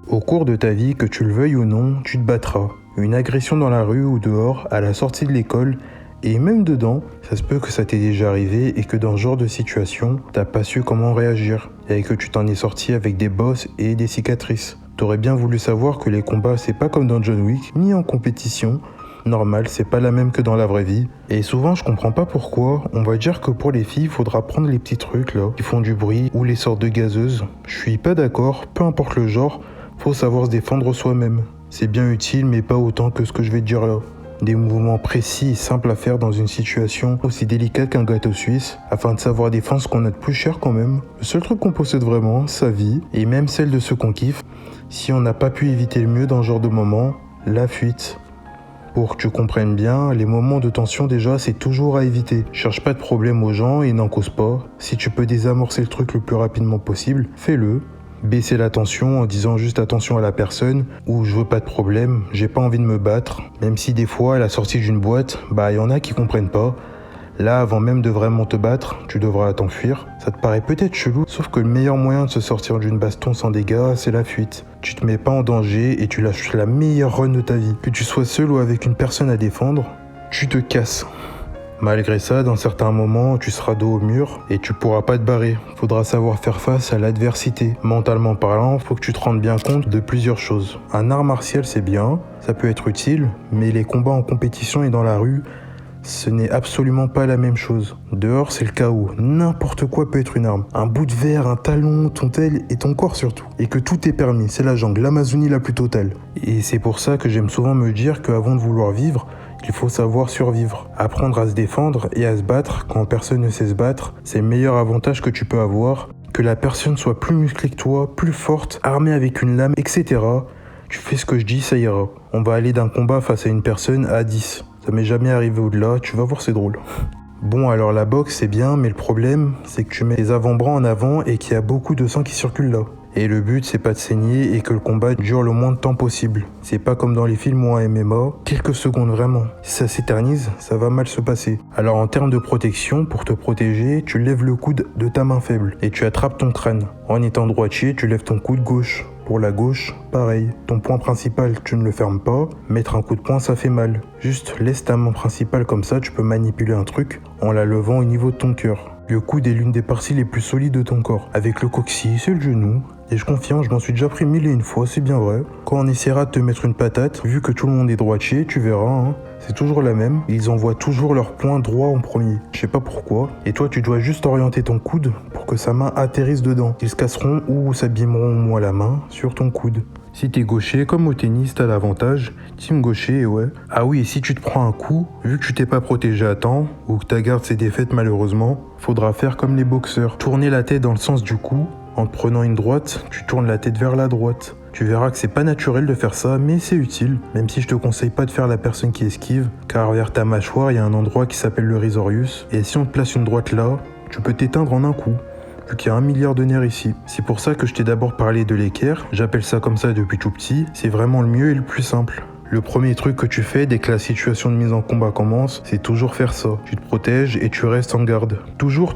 Au cours de ta vie, que tu le veuilles ou non, tu te battras. Une agression dans la rue ou dehors, à la sortie de l'école, et même dedans, ça se peut que ça t'est déjà arrivé et que dans ce genre de situation, t'as pas su comment réagir, et que tu t'en es sorti avec des bosses et des cicatrices. T'aurais bien voulu savoir que les combats, c'est pas comme dans John Wick, ni en compétition. Normal, c'est pas la même que dans la vraie vie. Et souvent, je comprends pas pourquoi. On va dire que pour les filles, il faudra prendre les petits trucs là, qui font du bruit, ou les sortes de gazeuses. Je suis pas d'accord, peu importe le genre, faut savoir se défendre soi-même. C'est bien utile, mais pas autant que ce que je vais te dire là. Des mouvements précis et simples à faire dans une situation aussi délicate qu'un gâteau suisse, afin de savoir défendre ce qu'on a de plus cher quand même. Le seul truc qu'on possède vraiment, sa vie, et même celle de ceux qu'on kiffe, si on n'a pas pu éviter le mieux dans ce genre de moment, la fuite. Pour que tu comprennes bien, les moments de tension déjà, c'est toujours à éviter. Cherche pas de problème aux gens et n'en cause pas. Si tu peux désamorcer le truc le plus rapidement possible, fais-le. Baisser la tension en disant juste attention à la personne ou je veux pas de problème, j'ai pas envie de me battre. Même si des fois à la sortie d'une boîte, y en a qui comprennent pas. Là, avant même de vraiment te battre, tu devras t'enfuir. Ça te paraît peut-être chelou, sauf que le meilleur moyen de se sortir d'une baston sans dégâts, c'est la fuite. Tu te mets pas en danger et tu lâches la meilleure run de ta vie. Que tu sois seul ou avec une personne à défendre, tu te casses. Malgré ça, dans certains moments, tu seras dos au mur et tu pourras pas te barrer. Faudra savoir faire face à l'adversité. Mentalement parlant, faut que tu te rendes bien compte de plusieurs choses. Un art martial, c'est bien, ça peut être utile, mais les combats en compétition et dans la rue, ce n'est absolument pas la même chose. Dehors, c'est le chaos. N'importe quoi peut être une arme. Un bout de verre, un talon, ton tel et ton corps surtout. Et que tout est permis. C'est la jungle, l'Amazonie la plus totale. Et c'est pour ça que j'aime souvent me dire qu'avant de vouloir vivre, il faut savoir survivre. Apprendre à se défendre et à se battre quand personne ne sait se battre, c'est le meilleur avantage que tu peux avoir. Que la personne soit plus musclée que toi, plus forte, armée avec une lame, etc. Tu fais ce que je dis, ça ira. On va aller d'un combat face à une personne à 10. Ça m'est jamais arrivé au-delà, tu vas voir, c'est drôle. Bon, alors la boxe, c'est bien, mais le problème, c'est que tu mets les avant-bras en avant et qu'il y a beaucoup de sang qui circule là. Et le but, c'est pas de saigner et que le combat dure le moins de temps possible. C'est pas comme dans les films ou en MMA, quelques secondes vraiment. Si ça s'éternise, ça va mal se passer. Alors en termes de protection, pour te protéger, tu lèves le coude de ta main faible et tu attrapes ton crâne. En étant droitier, tu lèves ton coude gauche. Pour la gauche, pareil. Ton poing principal, tu ne le fermes pas. Mettre un coup de poing, ça fait mal. Juste laisse ta main principale comme ça, tu peux manipuler un truc en la levant au niveau de ton cœur. Le coude est l'une des parties les plus solides de ton corps. Avec le coccyx, c'est le genou. Et je confirme, je m'en suis déjà pris 1001 fois, c'est bien vrai. Quand on essaiera de te mettre une patate, vu que tout le monde est droitier, tu verras, c'est toujours la même. Ils envoient toujours leur poing droit en premier. Je sais pas pourquoi. Et toi, tu dois juste orienter ton coude pour que sa main atterrisse dedans. Ils se casseront ou s'abîmeront au moins la main sur ton coude. Si t'es gaucher, comme au tennis, t'as l'avantage. Team gaucher, ouais. Ah oui, et si tu te prends un coup, vu que tu t'es pas protégé à temps, ou que ta garde s'est défaite malheureusement, faudra faire comme les boxeurs. Tourner la tête dans le sens du coup. En te prenant une droite, tu tournes la tête vers la droite. Tu verras que c'est pas naturel de faire ça, mais c'est utile. Même si je te conseille pas de faire la personne qui esquive, car vers ta mâchoire, il y a un endroit qui s'appelle le risorius. Et si on te place une droite là, tu peux t'éteindre en un coup. Vu qu'il y a 1 milliard de nerfs ici. C'est pour ça que je t'ai d'abord parlé de l'équerre. J'appelle ça comme ça depuis tout petit. C'est vraiment le mieux et le plus simple. Le premier truc que tu fais dès que la situation de mise en combat commence, c'est toujours faire ça. Tu te protèges et tu restes en garde. Toujours.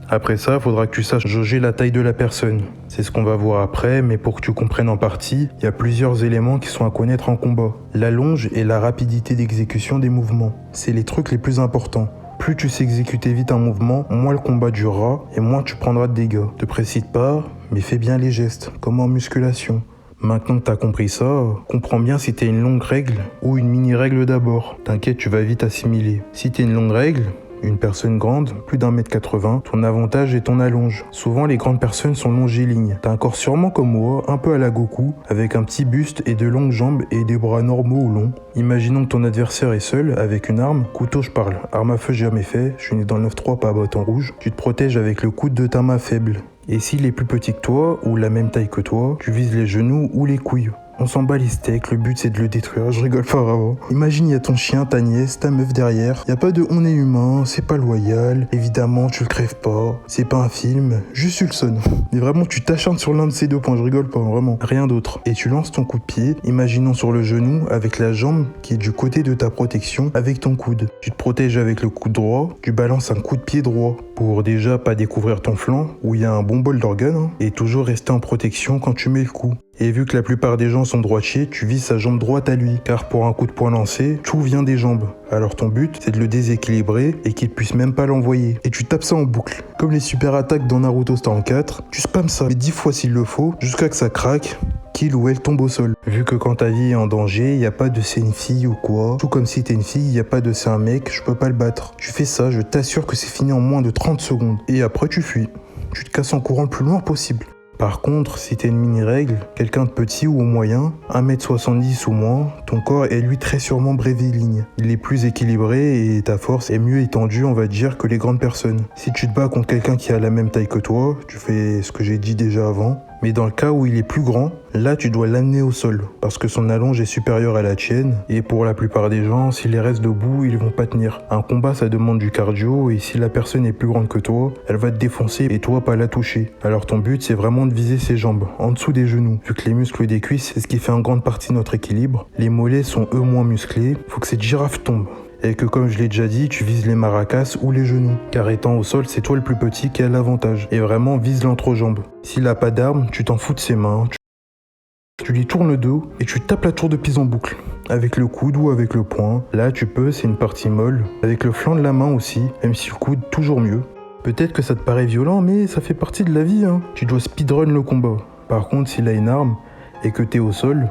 Après ça, il faudra que tu saches jauger la taille de la personne. C'est ce qu'on va voir après, mais pour que tu comprennes en partie, il y a plusieurs éléments qui sont à connaître en combat. La longe et la rapidité d'exécution des mouvements. C'est les trucs les plus importants. Plus tu sais exécuter vite un mouvement, moins le combat durera et moins tu prendras de dégâts. Te précipite pas, mais fais bien les gestes, comme en musculation. Maintenant que t'as compris ça, comprends bien si t'es une longue règle ou une mini-règle d'abord. T'inquiète, tu vas vite assimiler. Si t'es une longue règle, une personne grande, plus d'1m80, ton avantage est ton allonge. Souvent, les grandes personnes sont longélignes. T'as un corps sûrement comme moi, un peu à la Goku, avec un petit buste et de longues jambes et des bras normaux ou longs. Imaginons que ton adversaire est seul, avec une arme. Couteau, je parle. Arme à feu, j'ai jamais fait. Je suis né dans le 9-3, pas à bâton rouge. Tu te protèges avec le coude de ta main faible. Et s'il est plus petit que toi, ou la même taille que toi, tu vises les genoux ou les couilles. On s'en bat les steaks, le but c'est de le détruire, je rigole pas vraiment. Imagine, y a ton chien, ta nièce, ta meuf derrière. Y a pas de on est humain, c'est pas loyal, évidemment tu le crèves pas, c'est pas un film, juste tu le sonnes. Mais vraiment tu t'acharnes sur l'un de ces deux points, je rigole pas, vraiment. Rien d'autre. Et tu lances ton coup de pied, imaginons sur le genou, avec la jambe qui est du côté de ta protection, avec ton coude. Tu te protèges avec le coude droit, tu balances un coup de pied droit. Pour déjà pas découvrir ton flanc, où il y a un bon bol d'organes, et toujours rester en protection quand tu mets le coup. Et vu que la plupart des gens sont droitiers, tu vises sa jambe droite à lui, car pour un coup de poing lancé, tout vient des jambes. Alors ton but, c'est de le déséquilibrer et qu'il puisse même pas l'envoyer. Et tu tapes ça en boucle. Comme les super attaques dans Naruto Storm 4, tu spams ça, mais 10 fois s'il le faut, jusqu'à que ça craque, qu'il ou elle tombe au sol. Vu que quand ta vie est en danger, y a pas de c'est une fille ou quoi. Tout comme si t'es une fille, y a pas de c'est un mec, je peux pas le battre. Tu fais ça, je t'assure que c'est fini en moins de 30 secondes. Et après tu fuis. Tu te casses en courant le plus loin possible. Par contre, si t'as une mini-règle, quelqu'un de petit ou moyen, 1m70 ou moins, ton corps est lui très sûrement bréviligne. Il est plus équilibré et ta force est mieux étendue, on va dire, que les grandes personnes. Si tu te bats contre quelqu'un qui a la même taille que toi, tu fais ce que j'ai dit déjà avant, mais dans le cas où il est plus grand, là tu dois l'amener au sol, parce que son allonge est supérieure à la tienne, et pour la plupart des gens, s'ils restent debout, ils vont pas tenir. Un combat ça demande du cardio, et si la personne est plus grande que toi, elle va te défoncer et toi pas la toucher. Alors ton but c'est vraiment de viser ses jambes, en dessous des genoux, vu que les muscles des cuisses c'est ce qui fait en grande partie notre équilibre. Les mollets sont eux moins musclés, faut que cette girafe tombe. Et que comme je l'ai déjà dit, tu vises les maracas ou les genoux. Car étant au sol, c'est toi le plus petit qui a l'avantage. Et vraiment, vise l'entrejambe. S'il a pas d'arme, tu t'en fous de ses mains. Tu lui tournes le dos et tu tapes la tour de Pise en boucle. Avec le coude ou avec le poing. Là, tu peux, c'est une partie molle. Avec le flanc de la main aussi, même si le coude, toujours mieux. Peut-être que ça te paraît violent, mais ça fait partie de la vie, hein. Tu dois speedrun le combat. Par contre, s'il a une arme et que t'es au sol,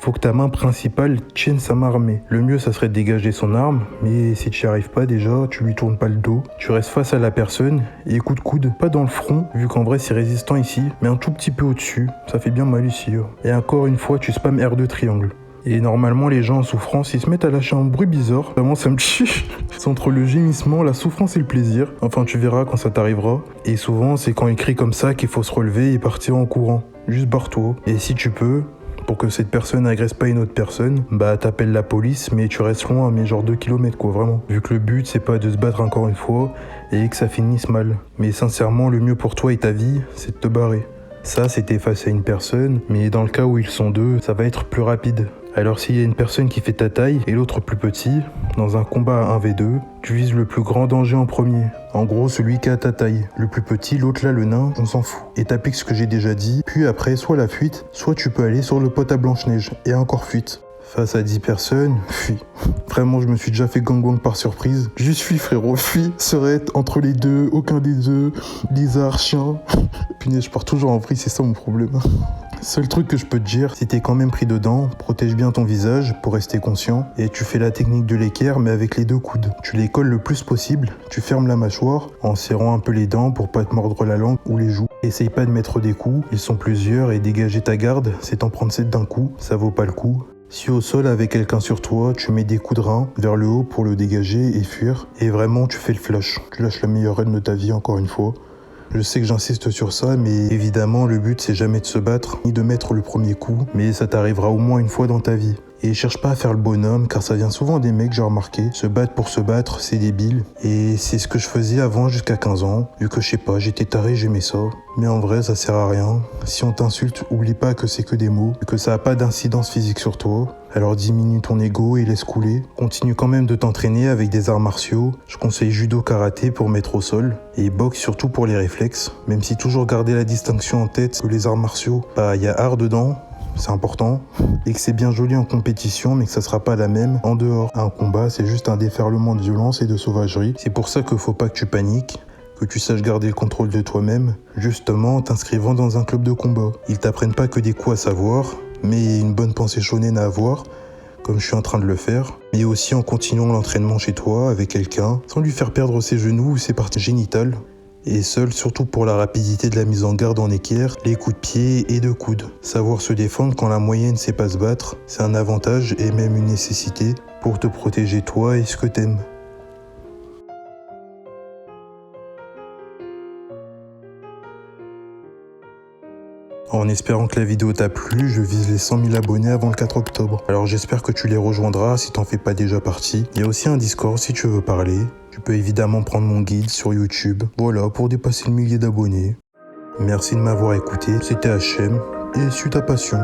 faut que ta main principale tienne sa main armée. Le mieux, ça serait de dégager son arme, mais si tu n'y arrives pas déjà, tu lui tournes pas le dos. Tu restes face à la personne et coup de coude, pas dans le front, vu qu'en vrai c'est résistant ici, mais un tout petit peu au-dessus. Ça fait bien mal ici. Et encore une fois, tu spams R2 triangle. Et normalement, les gens en souffrance, ils se mettent à lâcher un bruit bizarre. Vraiment, ça me tue. C'est entre le gémissement, la souffrance et le plaisir. Enfin, tu verras quand ça t'arrivera. Et souvent, c'est quand ils crient comme ça qu'il faut se relever et partir en courant. Juste barre-toi. Et si tu peux, pour que cette personne n'agresse pas une autre personne, bah t'appelles la police, mais tu restes loin, mais genre 2 km quoi, vraiment. Vu que le but c'est pas de se battre encore une fois et que ça finisse mal. Mais sincèrement, le mieux pour toi et ta vie, c'est de te barrer. Ça, c'était face à une personne, mais dans le cas où ils sont deux, ça va être plus rapide. Alors s'il y a une personne qui fait ta taille et l'autre plus petit, dans un combat à 1v2, tu vises le plus grand danger en premier. En gros, celui qui a ta taille. Le plus petit, l'autre là, le nain, on s'en fout. Et t'appliques ce que j'ai déjà dit, puis après, soit la fuite, soit tu peux aller sur le pot à Blanche-Neige, et encore fuite. Face à 10 personnes, fuis. Vraiment, je me suis déjà fait gangbang par surprise. Juste fuis, frérot, fuis. Serette, entre les deux, aucun des deux, lézard, chien. Punaise, je pars toujours en vrille, c'est ça mon problème. Seul truc que je peux te dire, si t'es quand même pris dedans, protège bien ton visage pour rester conscient et tu fais la technique de l'équerre mais avec les deux coudes. Tu les colles le plus possible, tu fermes la mâchoire en serrant un peu les dents pour pas te mordre la langue ou les joues. Essaye pas de mettre des coups, ils sont plusieurs et dégager ta garde, c'est t'en prendre 7 d'un coup, ça vaut pas le coup. Si au sol avec quelqu'un sur toi, tu mets des coups de rein vers le haut pour le dégager et fuir, et vraiment tu fais le flash. Tu lâches la meilleure run de ta vie encore une fois. Je sais que j'insiste sur ça, mais évidemment le but c'est jamais de se battre, ni de mettre le premier coup, mais ça t'arrivera au moins une fois dans ta vie. Et cherche pas à faire le bonhomme, car ça vient souvent des mecs, j'ai remarqué. Se battre pour se battre, c'est débile. Et c'est ce que je faisais avant jusqu'à 15 ans, vu que je sais pas, j'étais taré, j'aimais ça. Mais en vrai, ça sert à rien. Si on t'insulte, oublie pas que c'est que des mots, que ça a pas d'incidence physique sur toi. Alors diminue ton ego et laisse couler. Continue quand même de t'entraîner avec des arts martiaux. Je conseille judo, karaté pour mettre au sol. Et boxe surtout pour les réflexes. Même si toujours garder la distinction en tête que les arts martiaux, bah y a art dedans. C'est important, et que c'est bien joli en compétition, mais que ça sera pas la même en dehors. Un combat, c'est juste un déferlement de violence et de sauvagerie. C'est pour ça qu'il faut pas que tu paniques, que tu saches garder le contrôle de toi-même, justement en t'inscrivant dans un club de combat. Ils t'apprennent pas que des coups à savoir, mais une bonne pensée shonen à avoir, comme je suis en train de le faire, mais aussi en continuant l'entraînement chez toi avec quelqu'un, sans lui faire perdre ses genoux ou ses parties génitales. Et seul, surtout pour la rapidité de la mise en garde en équerre, les coups de pied et de coude. Savoir se défendre quand la moyenne sait pas se battre, c'est un avantage et même une nécessité pour te protéger toi et ce que t'aimes. En espérant que la vidéo t'a plu, je vise les 100 000 abonnés avant le 4 octobre. Alors j'espère que tu les rejoindras si t'en fais pas déjà partie. Il y a aussi un Discord si tu veux parler. Tu peux évidemment prendre mon guide sur YouTube. Voilà, pour dépasser le millier d'abonnés. Merci de m'avoir écouté, c'était HM, et suis ta passion.